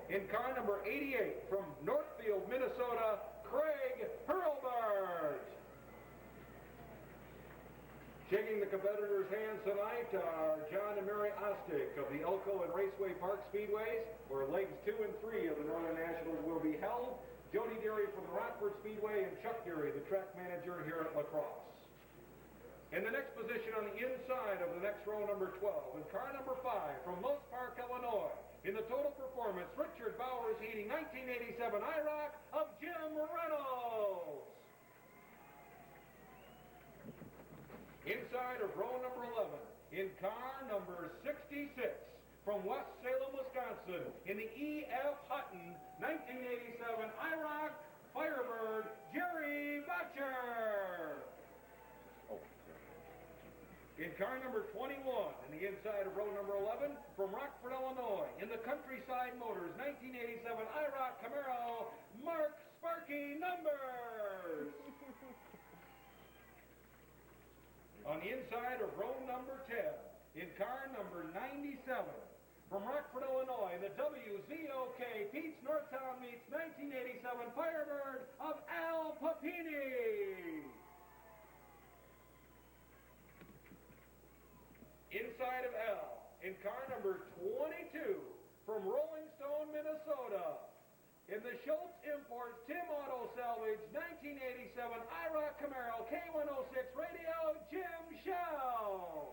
In car number 88 from Northfield, Minnesota, Craig Hurlbert. Shaking the competitors' hands tonight are John and Mary Ostick of the Elko and Raceway Park Speedways, where legs 2 and 3 of the Northern Nationals will be held. Jody Deary from the Rockford Speedway and Chuck Deary, the track manager here at LaCrosse. In the next position on the inside of the next row, number 12, in car number 5 from Los Park, Illinois, in the total performance, Richard Bowers Heating 1987 IROC of Jim Reynolds. Inside of row number 11, in car number 66, from West Salem, Wisconsin, in the E.F. Hutton 1987 IROC Firebird, Jerry Butcher. In car number 21, in the inside of row number 11, from Rockford, Illinois, in the Countryside Motors 1987 IROC Camaro, Mark Sparky Numbers. On the inside of row number 10, in car number 97, from Rockford, Illinois, in the WZOK Pete's Northtown Meets 1987 Firebird of Al Papini. Inside of L, in car number 22, from Rolling Stone, Minnesota, in the Schultz Imports Tim Auto Salvage 1987 IROC Camaro K106 Radio, Jim Shell.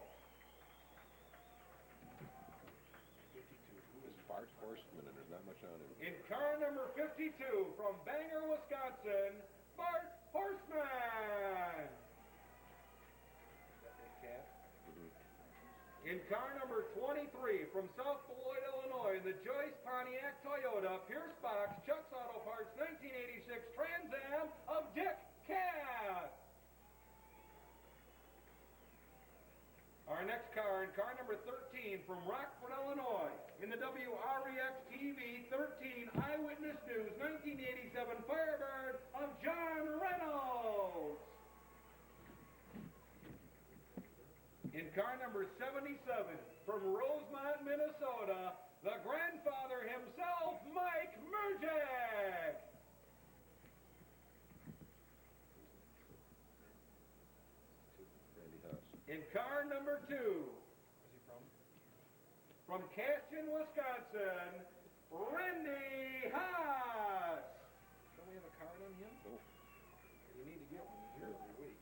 52. Who is Bart Horstman, and there's not much on him. In car number 52, from Bangor, Wisconsin, Bart Horstman. In car number 23, from South Beloit, Illinois, in the Joyce Pontiac Toyota Pierce Box Chuck's Auto Parts 1986 Trans Am of Dick Cass. Our next car, in car number 13, from Rockford, Illinois, in the WREX TV 13 Eyewitness News 1987 Firebird of John Reynolds. In car number 77, from Rosemont, Minnesota, the grandfather himself, Mike Murjick. In car number 2, where's he from? From Caston, Wisconsin, Randy Haas. Don't we have a card on him? Oh. You need to get one here every week.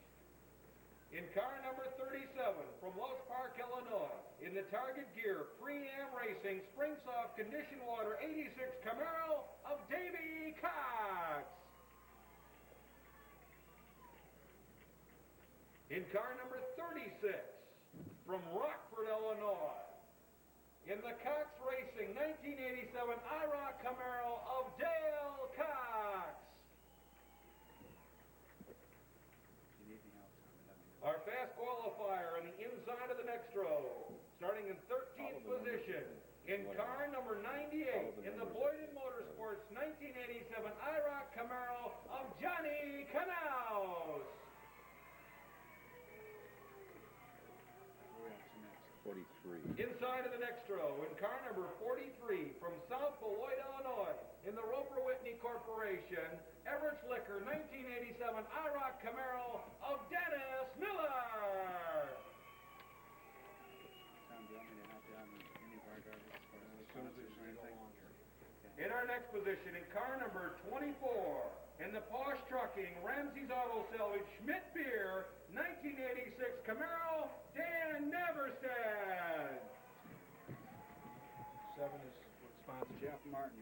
In car number 37, from Los Park, Illinois, in the Target Gear Pre-Am Racing Spring Soft Condition Water 86 Camaro of Davey Cox. In car number 36, from Rockford, Illinois, in the Cox Racing 1987 IROC Camaro of Dale Cox. Our fast qualifier on the inside of the next row, starting in 13th position, in car number 98, in the Boyden Motorsports 1987 IROC Camaro of Johnny Knaus. 43. Inside of the next row, in car number 43, from South Beloit, Illinois, in the Roper Whitney Corporation, Everett's Liquor 1987 IROC Camaro of Dennis Miller. In our next position, in car number 24, in the Posh Trucking, Ramsey's Auto Salvage, Schmidt Beer, 1986 Camaro, Dan Neverstead. 7 is sponsor Jeff Martin,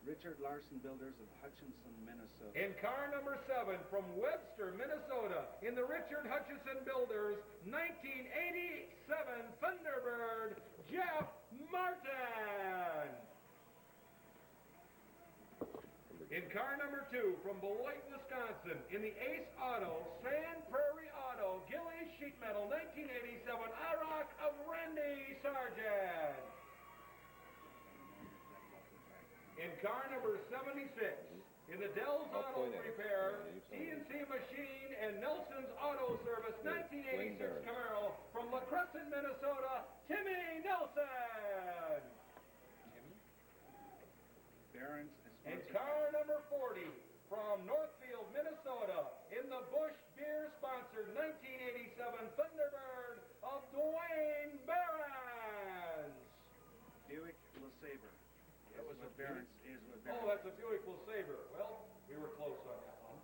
Richard Larson Builders of Hutchinson, Minnesota. In car number 7, from Webster, Minnesota, in the Richard Hutchinson Builders, 1987 Thunderbird, Jeff Martin. In car number 2, from Beloit, Wisconsin, in the Ace Auto, Sand Prairie Auto, Gillies Sheet Metal, 1987 IROC of Randy Sargent. In car number 76, in the Dell's Auto Repair, CNC Machine, and Nelson's Auto Service, 1986 Camaro, from La Crescent, Minnesota, Timmy Nelson. In car number 40 from Northfield, Minnesota, in the Busch Beer-sponsored 1987 Thunderbird of Dwayne Barons. Buick LeSabre. That was a Barons is what Barons. Oh, that's a Buick LeSabre. Well, we were close on that one.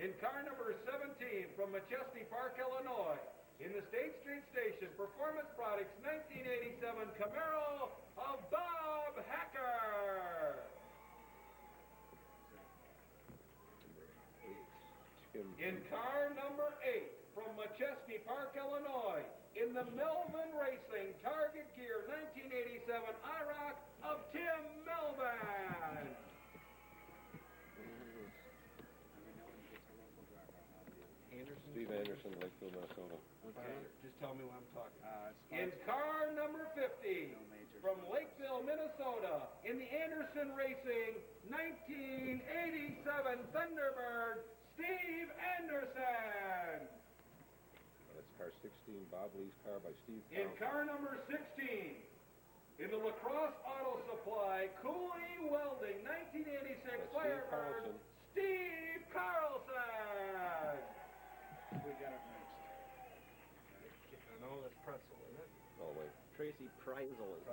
In car number 17 from Machesney Park, Illinois, in the State Street Station Performance Products 1987 Camaro of Bob Hacker. In car number 8 from Machesney Park, Illinois, in the Melvin Racing Target Gear 1987 IROC of Tim Melvin. Steve Anderson, Lakeville, Minnesota. Okay, just tell me when I'm talking. In Sponsored. car number 50 No major from sponsors. Lakeville, Minnesota, in the Anderson Racing 1987 Thunderbird, Steve Anderson. That's car 16, Bob Lee's car by Steve In Carlson. car number 16, in the LaCrosse Auto Supply Cooling Welding 1986 That's Steve Firebird, Carlson. Steve Carlson. We got it next. No, that's pretzel, isn't it? Oh, wait. Tracy Preisel is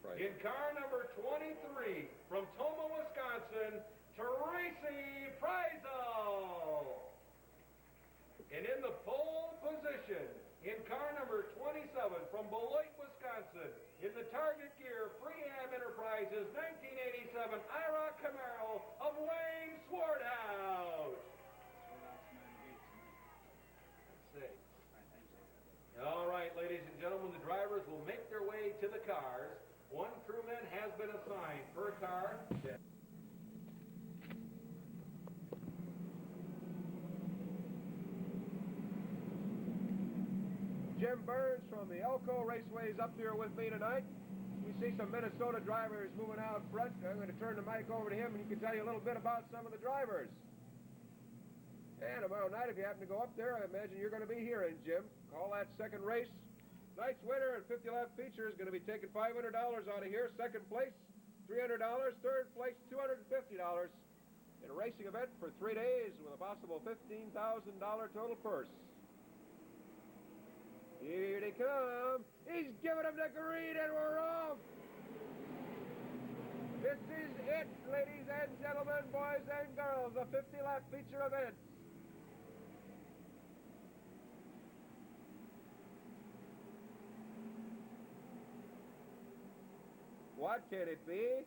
Right. In car number 23, from Toma, Wisconsin, Tracy Preisel. And in the pole position, in car number 27, from Beloit, Wisconsin, in the Target Gear Freeham Enterprises 1987 IROC Camaro of Wayne Swarthouse. All right, ladies and gentlemen, the drivers will make their way to the cars. One crewman has been assigned per car. Jim Burns from the Elko Raceway is up here with me tonight. We see some Minnesota drivers moving out front. I'm going to turn the mic over to him, and he can tell you a little bit about some of the drivers. And tomorrow night, if you happen to go up there, I imagine you're going to be hearing Jim. Call that second race. Night's winner and 50-lap feature is going to be taking $500 out of here. Second place, $300. Third place, $250. In a racing event for 3 days with a possible $15,000 total purse. Here they come. He's giving them the green and we're off. This is it, ladies and gentlemen, boys and girls, the 50-lap feature event. What can it be?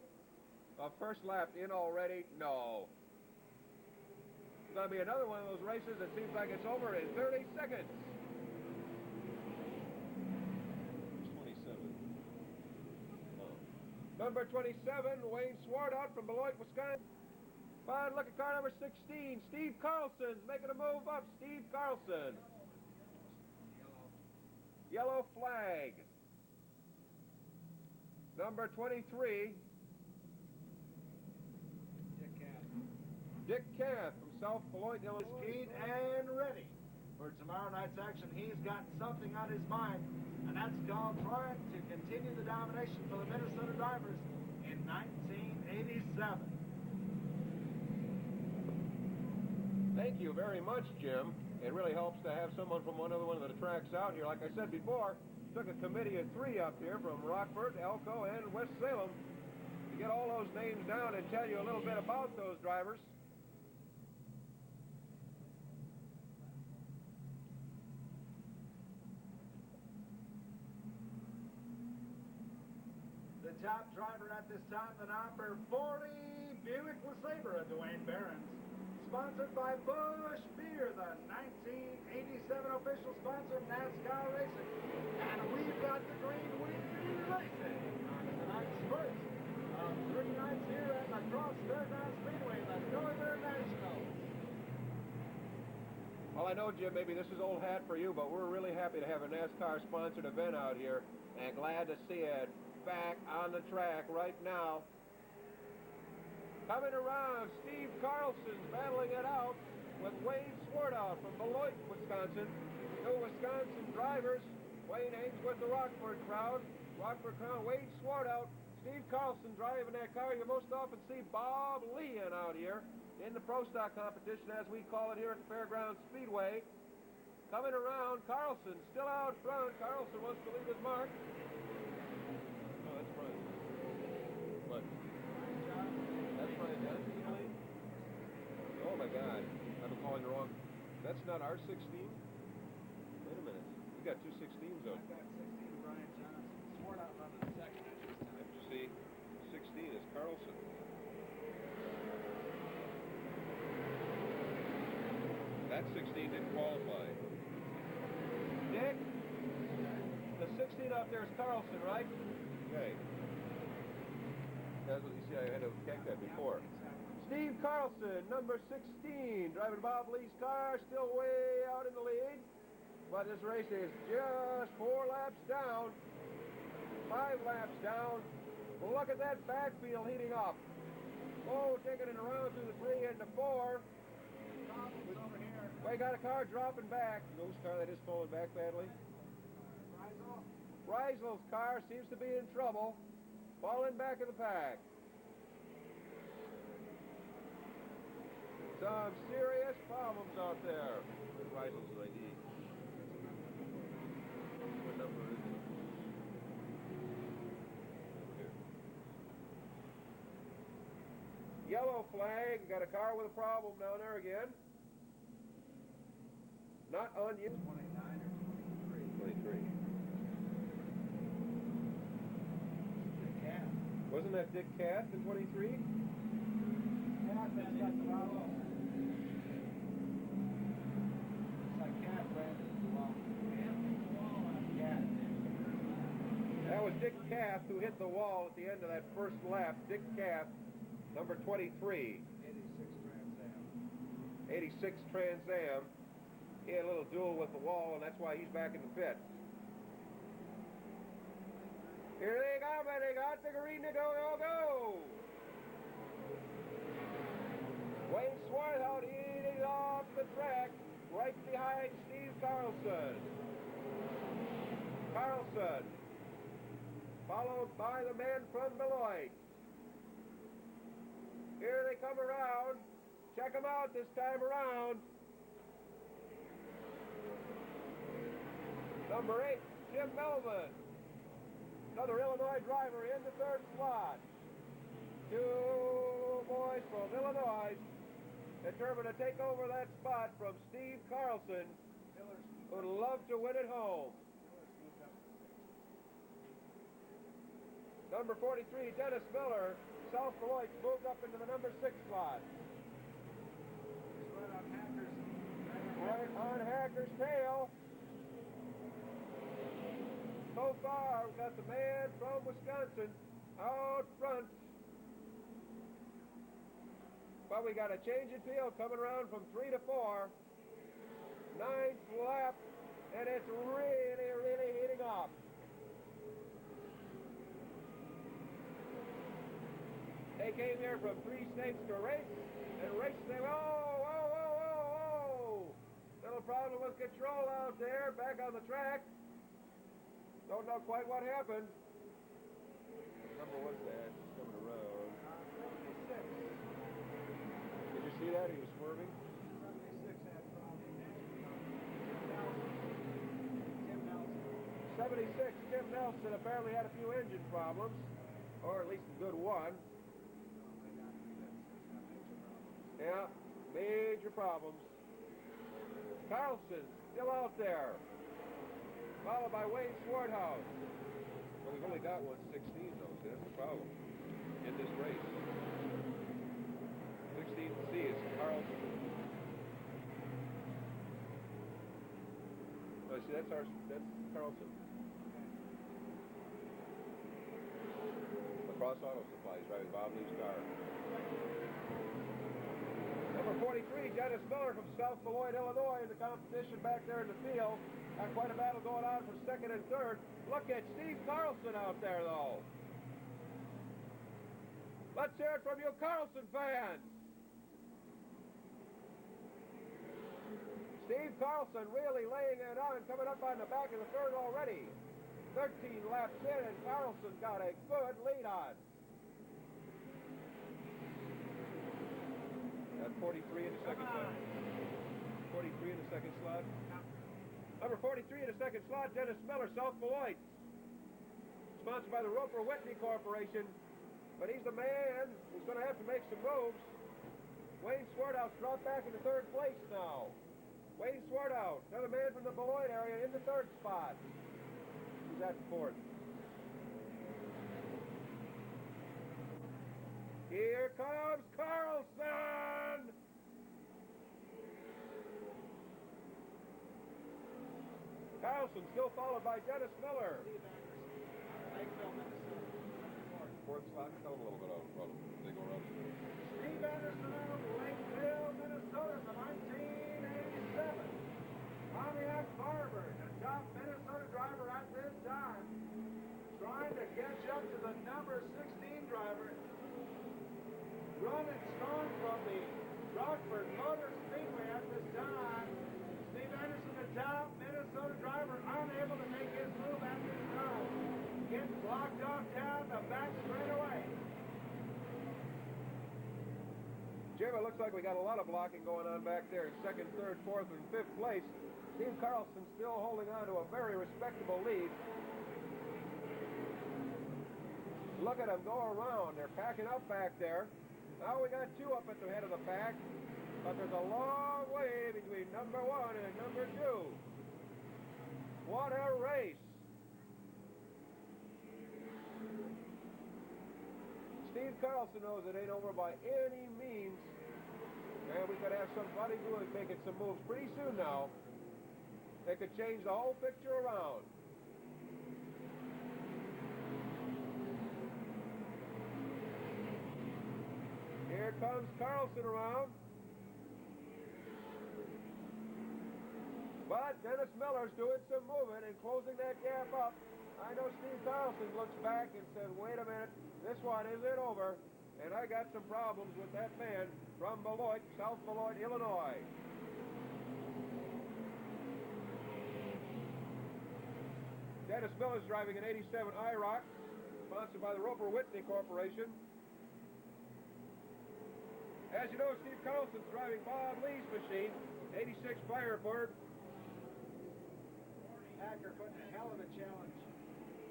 A first lap in already? No. It's going to be another one of those races that seems like it's over in 30 seconds. 27. Number 27, Wayne Swartout from Beloit, Wisconsin. Fine, look at car number 16, Steve Carlson's making a move up. Steve Carlson. Yellow flag. Number 23, Dick Kath from South Beloit, Illinois. Keyed and ready for tomorrow night's action. He's got something on his mind, and that's called trying to continue the domination for the Minnesota drivers in 1987. Thank you very much, Jim. It really helps to have someone from one of the tracks out here. Like I said before, took a committee of 3 up here from Rockford, Elko, and West Salem to get all those names down and tell you a little bit about those drivers. The top driver at this time, the number 40 Buick LeSabre of Dwayne Barons. Sponsored by Busch Beer, the 1987 official sponsor of NASCAR Racing. And we've got the green wheel racing on tonight's first of 3 nights here at LaCrosse Speedway, the Northern National. Well, I know, Jim, maybe this is old hat for you, but we're really happy to have a NASCAR-sponsored event out here, and glad to see it back on the track right now. Coming around, Steve Carlson's battling it out with Wayne Swartout from Beloit, Wisconsin. 2 Wisconsin drivers. Wayne hangs with the Rockford crowd. Wayne Swartout, Steve Carlson driving that car. You most often see Bob Leon out here in the Pro Stock competition, as we call it here at the Fairgrounds Speedway. Coming around, Carlson still out front. Carlson wants to leave his mark. Oh, that's Brian. What? That's Brian Johnson's lead? Oh my God, I've been calling the wrong. That's not our 16? Wait a minute. We got two 16s though. I've got 16, Brian Johnson. Sworn out running the second at this time. You see, 16 is Carlson. That 16 didn't qualify. Dick, the 16 out there is Carlson, right? Okay. That's what you see. I had to check that before. Steve Carlson, number 16, driving Bob Lee's car, still way out in the lead. But this race is just 4 laps down, 5 laps down. Look at that backfield heating up. Oh, taking it around through the 3 and the 4. Over here. We got a car dropping back. Whose car that is falling back badly? Reisel's car seems to be in trouble, falling back in the pack. Some serious problems out there. Reisel's ID. What number is it? Here. Yellow flag. Got a car with a problem down there again. Not on you. 29 or 23. 23. Dick Cass. Wasn't that Dick Cass in 23? Cass has got the problem. It's like Cass ran into the wall. Cass. That was Dick Cass who hit the wall at the end of that first lap. Dick Cass, number 23. 86 Trans Am. He had a little duel with the wall, and that's why he's back in the pit. Here they come, and they got the green to go. Wayne Swarthout eating off the track, right behind Steve Carlson. Carlson, followed by the man from Beloit. Here they come around. Check them out this time around. Number 8, Jim Melvin. Another Illinois driver in the 3rd slot. 2 boys from Illinois determined to take over that spot from Steve Carlson, who'd love to win it home. Number 43, Dennis Miller, South Beloit, moved up into the number 6 slot. Right on Hacker's tail. So far, we've got the man from Wisconsin out front. But we got a change in field coming around from 3 to 4. 9th lap, and it's really heating up. They came here from 3 states to race, and raced them. Whoa! Little problem with control out there, back on the track. Don't know quite what happened. What number was that? It's coming around. 76. Did you see that? He was swerving. 76 had Tim Nelson. 76, Tim Nelson apparently had a few engine problems, or at least a good one. Yeah, major problems. Carlson still out there, followed by Wayne Swarthout. Well, we've only got 116 though, see, that's the problem in this race. 16C is Carlson. Oh, see, that's Carlson. LaCrosse Auto Supply is driving Bob Lee's car. Number 43, Dennis Miller from South Beloit, Illinois, in the competition back there in the field. Got quite a battle going on for 2nd and 3rd. Look at Steve Carlson out there, though. Let's hear it from you Carlson fans. Steve Carlson really laying it on, coming up on the back of the 3rd already. 13 laps in, and Carlson got a good lead on. 43 in the second slot. 43 in the second slot. Number 43 in the second slot, Dennis Miller, South Beloit. Sponsored by the Roper Whitney Corporation. But he's the man who's going to have to make some moves. Wayne Swarthouse dropped back into third place now. Wayne Swarthouse, another man from the Beloit area, in the third spot. He's at fourth. Here comes Carlson! Carlson still followed by Dennis Miller. Fourth slot, tell them a little bit of well, they go around. Steve Anderson out of Lakeville, Minnesota, the 1987. Pontiac Barber, the top Minnesota driver at this time, trying to catch up to the number 16 driver. Running strong from the Rockford Motor Speedway at this time. Steve Anderson, the top Minnesota driver, unable to make his move at this time. Gets blocked off down the back straightaway. Jim, it looks like we got a lot of blocking going on back there in second, third, fourth, and fifth place. Steve Carlson still holding on to a very respectable lead. Look at them go around. They're packing up back there. Now we got two up at the head of the pack, but there's a long way between number one and number two. What a race. Steve Carlson knows it ain't over by any means. And we could have somebody making some moves pretty soon now. They could change the whole picture around. Here comes Carlson around. But Dennis Miller's doing some moving and closing that gap up. I know Steve Carlson looks back and said, wait a minute, this one isn't over, and I got some problems with that man from Beloit, South Beloit, Illinois. Dennis Miller's driving an 87 IROC, sponsored by the Roper Whitney Corporation. As you know, Steve Carlson's driving Bob Lee's machine, 86 Firebird. Hacker putting a hell of a challenge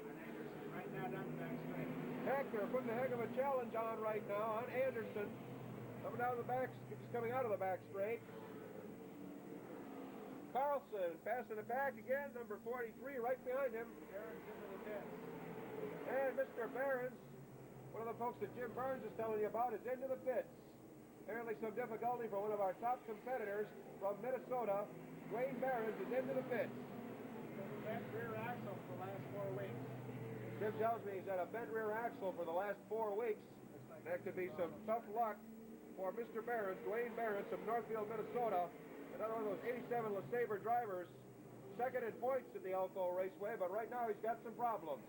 on Anderson right now down the back straight. Hacker putting a heck of a challenge on right now on Anderson. Coming down the back, just coming out of the back straight. Carlson passing the back again, number 43 right behind him. Barron's into the pits. And Mr. Barron's, one of the folks that Jim Burns is telling you about, is into the pits. Apparently some difficulty for one of our top competitors from Minnesota. Dwayne Barron's is into the pits. Bent rear axle for the last 4 weeks. Jim tells me he's had a bent rear axle for the last 4 weeks. That could be some tough luck for Mr. Barron's, Dwayne Barron's from Northfield, Minnesota. Another one of those 87 LeSabre drivers. Second in points in the Elko Raceway, but right now he's got some problems.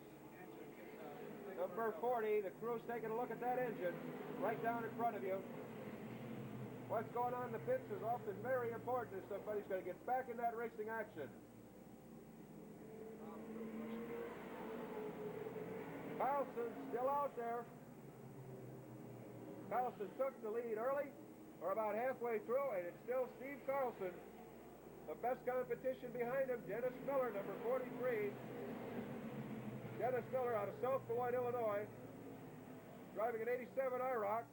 Number 40, the crew's taking a look at that engine right down in front of you. What's going on in the pits is often very important if somebody's going to get back in that racing action. Carlson still out there. Carlson took the lead early, or about halfway through, and it's still Steve Carlson. The best competition behind him, Dennis Miller, number 43. Dennis Miller out of South Beloit, Illinois, driving an 87 IROC.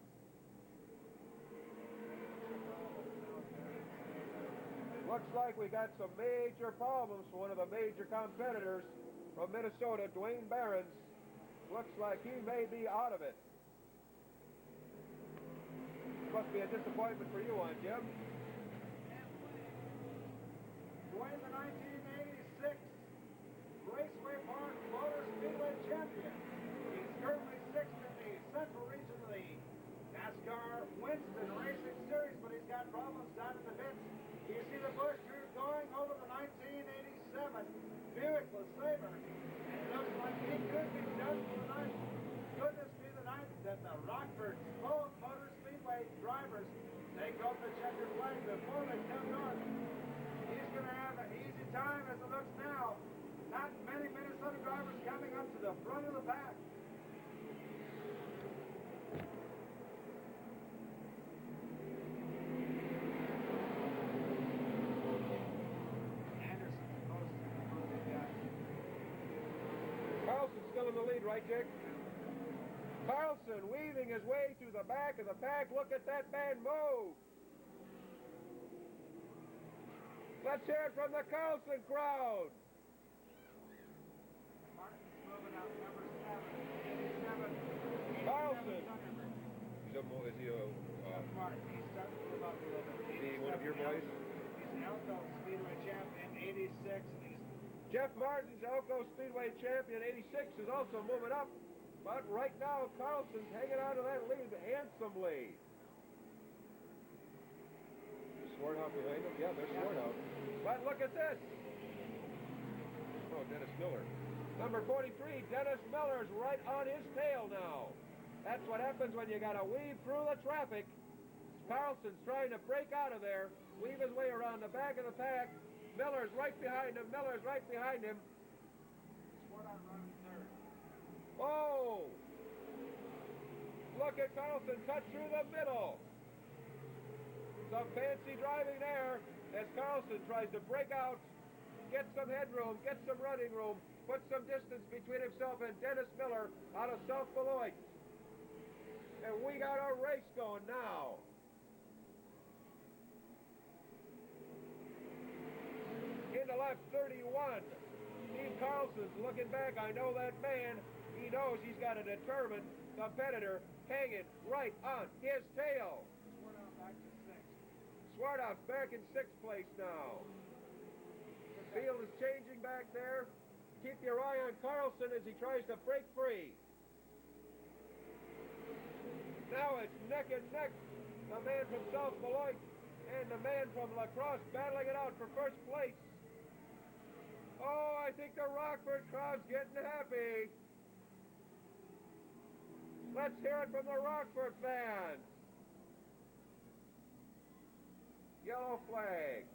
Looks like we got some major problems for one of the major competitors from Minnesota, Dwayne Barron's. Looks like he may be out of it. Must be a disappointment for you, on Jim. Dwayne, the 1986 Raceway Park Motor Speedway champion. He's currently sixth in the Central Region of the NASCAR Winston Racing Series, but he's got problems down in the pits. You see the Bush crew going over the 1987 Buick LeSabre, and it looks like he could be done for the night. Could this be the night that the Rockford Motor Speedway drivers take off the checkered flag before they come north? He's going to have an easy time as it looks now. Not many Minnesota drivers coming up to the front of the pack. lead, right, Dick? Carlson weaving his way through the back of the pack. Look at that man move. Let's hear it from the Carlson crowd. Martin's moving up, number 7. 87. Carlson. Is he a, Jeff Martin, he's starting to move up a little bit. is he one of your boys? He's an Elko Speedway champion, 86, and he's Jeff Martin's Elko Speedway champion, 86, is also moving up. But right now, Carlson's hanging on to that lead handsomely. Sword out behind him? Yeah, they're sword out. But look at this. Oh, Dennis Miller. Number 43, Dennis Miller's right on his tail now. That's what happens when you got to weave through the traffic. Carlson's trying to break out of there, weave his way around the back of the pack. Miller's right behind him. Miller's right behind him. Sword out running third. Oh! Look at Carlson cut through the middle. Some fancy driving there as Carlson tries to break out, get some headroom, get some running room, put some distance between himself and Dennis Miller out of South Beloit. And we got a race going now. Into lap 31. Steve Carlson's looking back. I know that man. He knows he's got a determined competitor hanging right on his tail. Sword out back to 6th. Swartoff's back in 6th place now. The field is changing back there. Keep your eye on Carlson as he tries to break free. Now it's neck and neck. The man from South Beloit and the man from LaCrosse battling it out for first place. Oh, I think the Rockford crowd's getting happy. Let's hear it from the Rockford fans. Yellow flag.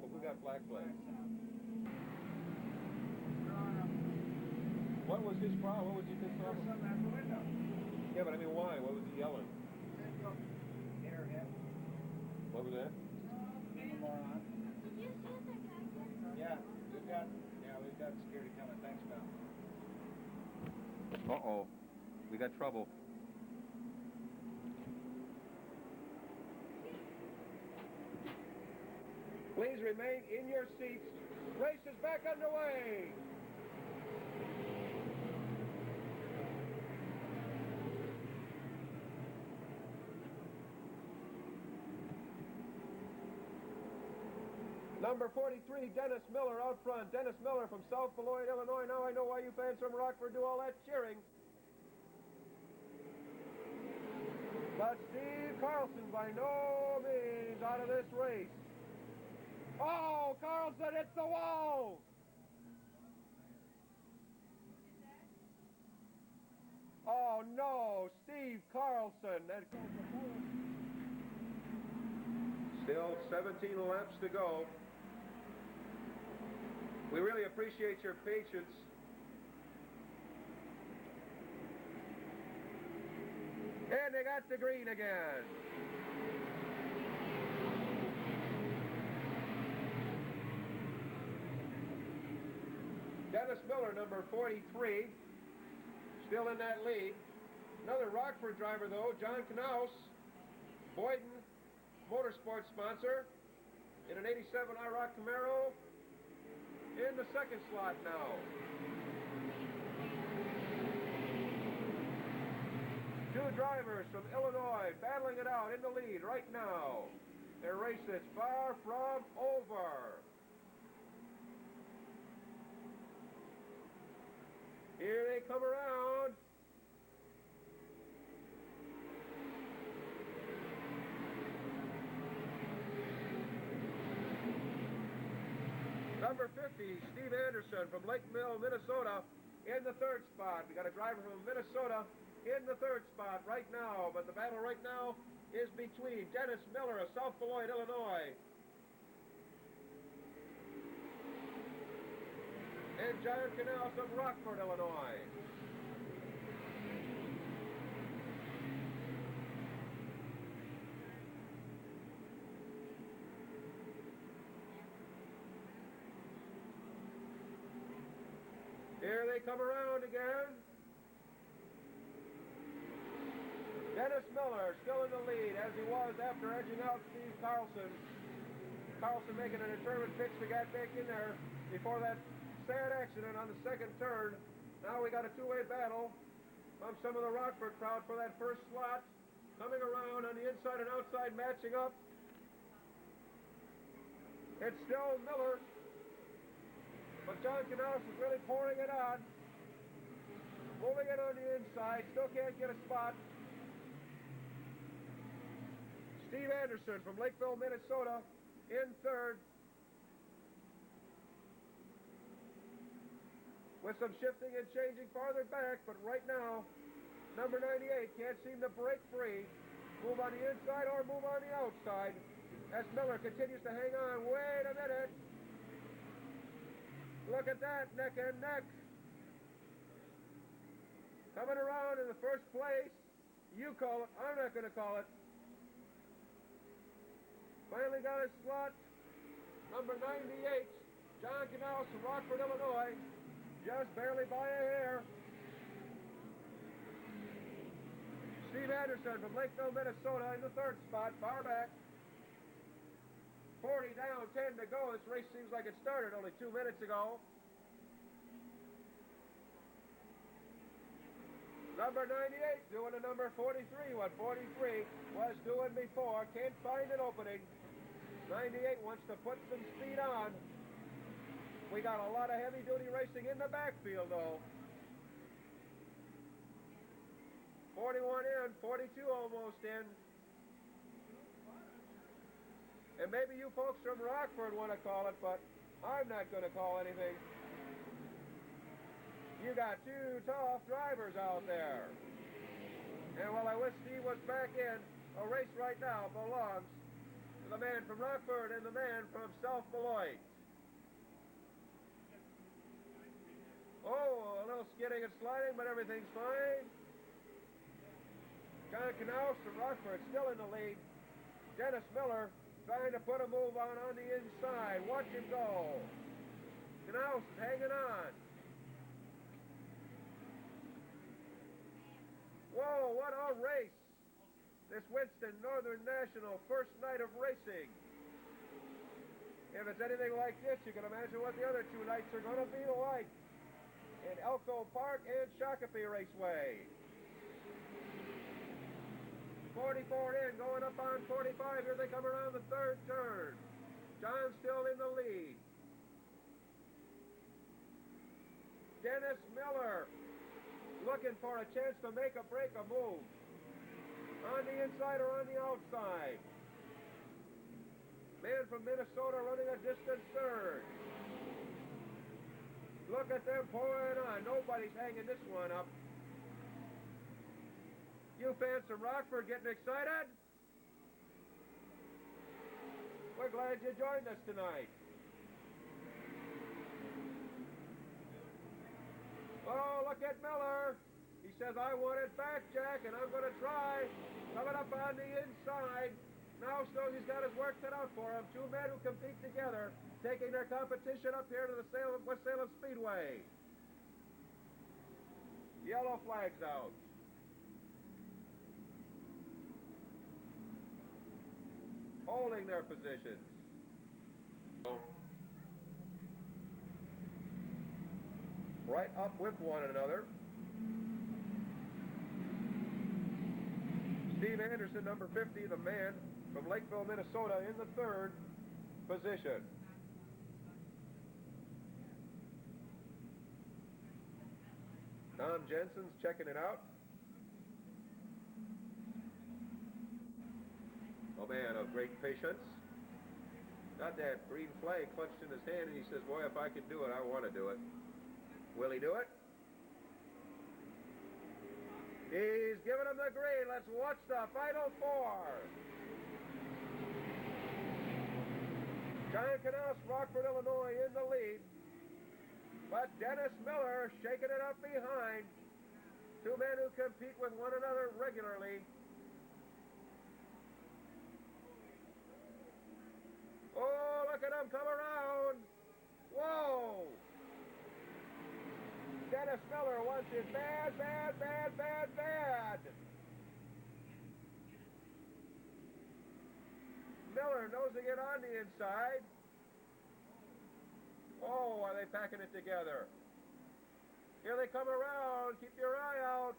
Oh, we got black flags. What was his problem? What was his There's problem? something out the window. Yeah, but I mean, why? What was he yelling? Airhead. What was that? Moron. Did you see that guy? Yeah, we've got security coming. Thanks, pal. Uh-oh. We got trouble. Please remain in your seats. Race is back underway. Number 43, Dennis Miller out front. Dennis Miller from South Beloit, Illinois. Now I know why you fans from Rockford do all that cheering. But Steve Carlson by no means out of this race. Oh, Carlson hits the wall! Oh no, Steve Carlson. Still 17 laps to go. We really appreciate your patience. And they got the green again. Dennis Miller, number 43, still in that lead. Another Rockford driver, though, John Knaus, Boyden Motorsports sponsor, in an 87 IROC Camaro, in the second slot now. Two drivers from Illinois battling it out in the lead right now. Their race is far from over. Here they come around. Number 50, Steve Anderson from Lake Mill, Minnesota, in the third spot. We got a driver from Minnesota in the third spot right now, but the battle right now is between Dennis Miller of South Beloit, Illinois, and John Knaus of Rockford, Illinois. Here they come around again. Dennis Miller still in the lead, as he was after edging out Steve Carlson. Carlson making a determined pitch to get back in there before that sad accident on the second turn. Now we got a two-way battle from some of the Rockford crowd for that first slot. Coming around on the inside and outside, matching up. It's still Miller, but John Canales is really pouring it on. Moving it on the inside, still can't get a spot. Steve Anderson from Lakeville, Minnesota, in third. With some shifting and changing farther back, but right now, number 98 can't seem to break free. Move on the inside or move on the outside. As Miller continues to hang on. Wait a minute. Look at that, neck and neck. Coming around in the first place. You call it. I'm not going to call it. Finally got his slot. Number 98, John Canals from Rockford, Illinois. Just barely by a hair. Steve Anderson from Lakeville, Minnesota in the third spot, far back. 40 down, 10 to go. This race seems like it started only 2 minutes ago. Number 98 doing a number 43, what 43 was doing before. Can't find an opening. 98 wants to put some speed on. We got a lot of heavy-duty racing in the backfield, though. 41 in, 42 almost in. And maybe you folks from Rockford want to call it, but I'm not going to call anything. You got two tough drivers out there. And while I wish Steve was back in, a race right now belongs to the man from Rockford and the man from South Beloit. Oh, a little skidding and sliding, but everything's fine. John Canals from Rockford still in the lead. Dennis Miller trying to put a move on the inside. Watch him go. Canals is hanging on. Whoa, what a race. This Winston Northern National first night of racing. If it's anything like this, you can imagine what the other 2 nights are going to be like in Elko Park and Shakopee Raceway. 44 in, going up on 45. Here they come around the third turn. John still in the lead. Dennis Miller looking for a chance to make a break, a move. On the inside or on the outside. Man from Minnesota running a distant third. Look at them pouring on. Nobody's hanging this one up. You fans from Rockford getting excited? We're glad you joined us tonight. Oh, look at Miller. He says, I want it back, Jack, and I'm going to try. Coming up on the inside. Now shows he's got his work cut out for him. 2 men who compete together, taking their competition up here to the West Salem Speedway. Yellow flags out. Holding their positions. Right up with one another. Steve Anderson, number 50, the man from Lakeville, Minnesota, in the third position. Tom Jensen's checking it out. A man of great patience. Got that green flag clutched in his hand, and he says, boy, if I can do it, I want to do it. Will he do it? He's giving him the green. Let's watch the final 4. John Canals, Rockford, Illinois, in the lead. But Dennis Miller shaking it up behind. 2 men who compete with one another regularly. Oh, look at him come around. Whoa. Dennis Miller wants it bad, bad, bad, bad, bad. Miller nosing it on the inside. Oh, are they packing it together? Here they come around. Keep your eye out.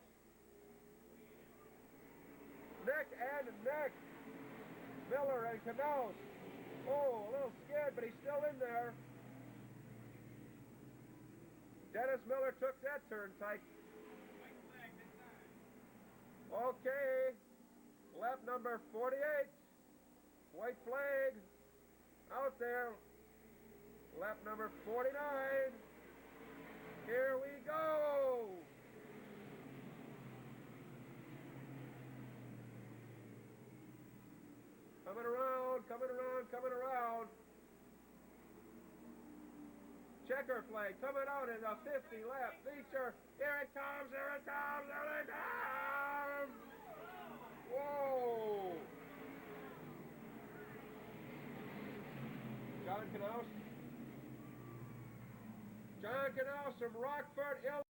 Neck and neck. Miller and Knaus. Oh, a little scared, but he's still in there. Dennis Miller took that turnpike. Okay. Lap number 48. White flag. Out there. Lap number 49. Here we go. Coming around, coming around, coming around. Checker flag coming out in the 50-lap feature. Here it comes, here it comes, here it comes! Whoa! John Knaus from Rockford, Illinois.